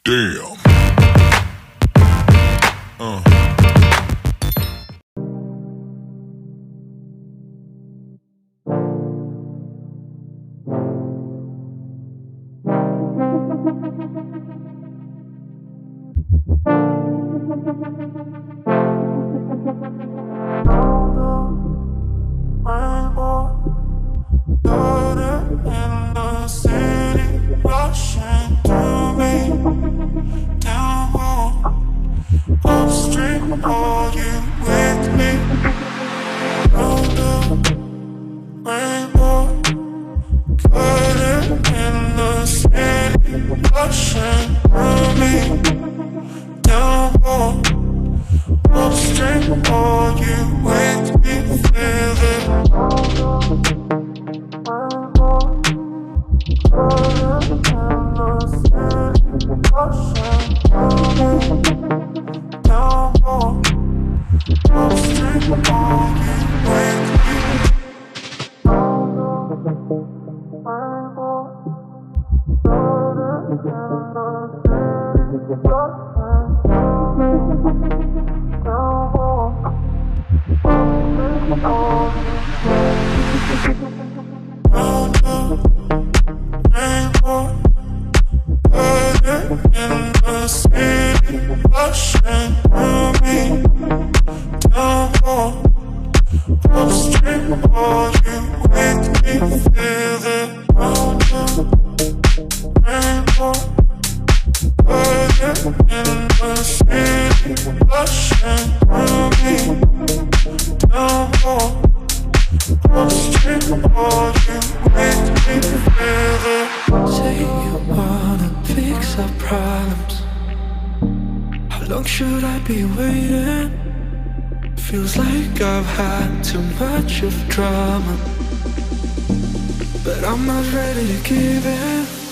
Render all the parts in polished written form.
Damn. Drama, but I'm not ready to give in.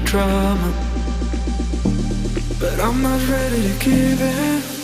Drama, but I'm not ready to give in.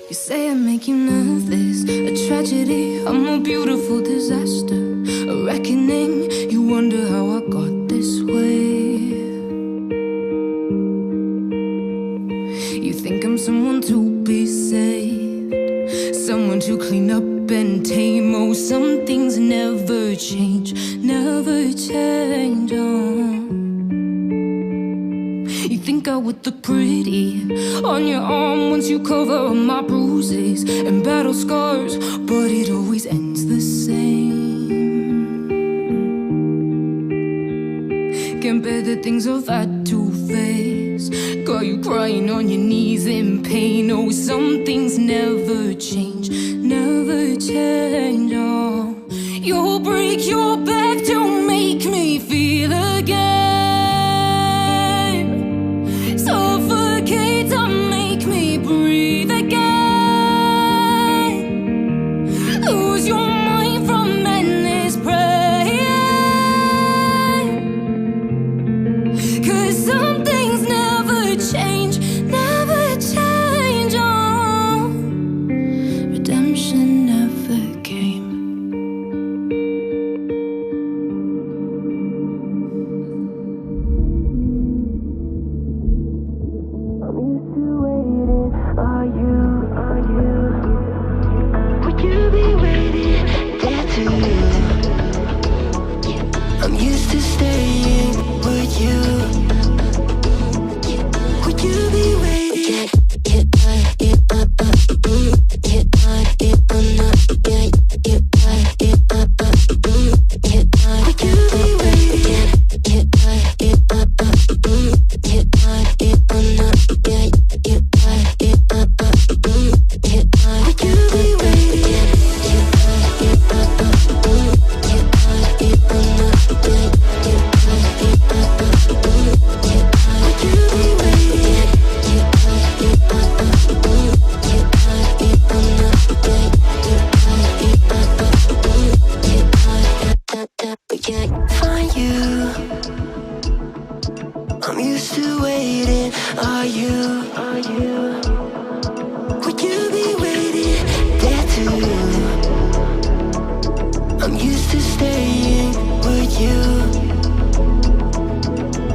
You say I make you nervous, a tragedy, I'm a beautiful disaster, a reckoning. You wonder how I got this way. You think I'm someone to be saved, someone to clean up and tame. Oh, some things never change, never change. Oh. You think I would look pretty on your arm once you cover all my bruises and battle scars, but it always ends the same. Can't bear the things I've had to face, got you crying on your knees in pain. Oh, some things never change, never change. Oh, you'll break your back to make me feel again. Suffocate to make me breathe again. Lose your mind from endless praying. 'Cause some things never change, never change. Oh, redemption never came. I'm used to waiting. Are you? Would you be waiting there too? I'm used to staying. Would you? Would you be waiting? Find you. I'm used to waiting. Are you? Would you be waiting there too? I'm used to staying. Would you?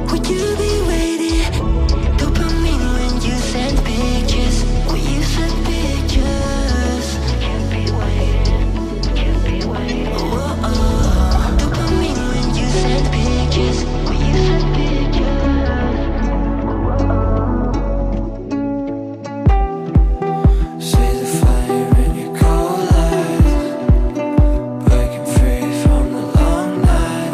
Would you be waiting? Dopamine when you send pictures. When you send pictures. Can't be waiting. Oh, dopamine when you send pictures. When you send pictures. See the fire in your cold eyes, breaking free from the long night.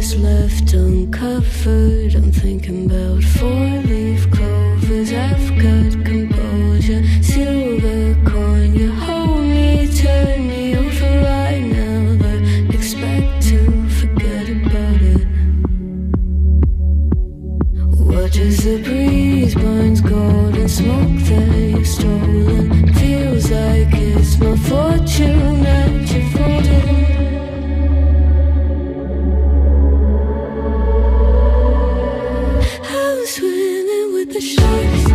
what's left uncovered. I'm thinking about four-leaf clovers. I've got composure, silver coin. You hold me, turn me over. I never expect to forget about it. Watches the breeze, burns golden smoke that you've stolen. Feels like it's my fortune that you're folding. I'm swimming with the sharks.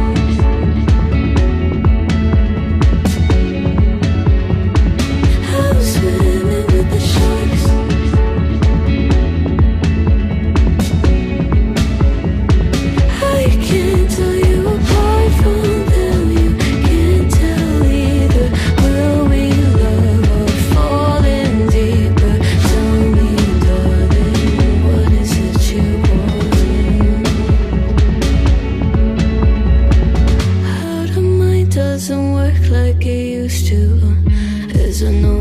I'm swimming with the sharks. I can't tell you apart from them. You can't tell either. Will we love or fall in deeper? Tell me, darling, what is it you want? Out of mind doesn't work like it used to. Is there no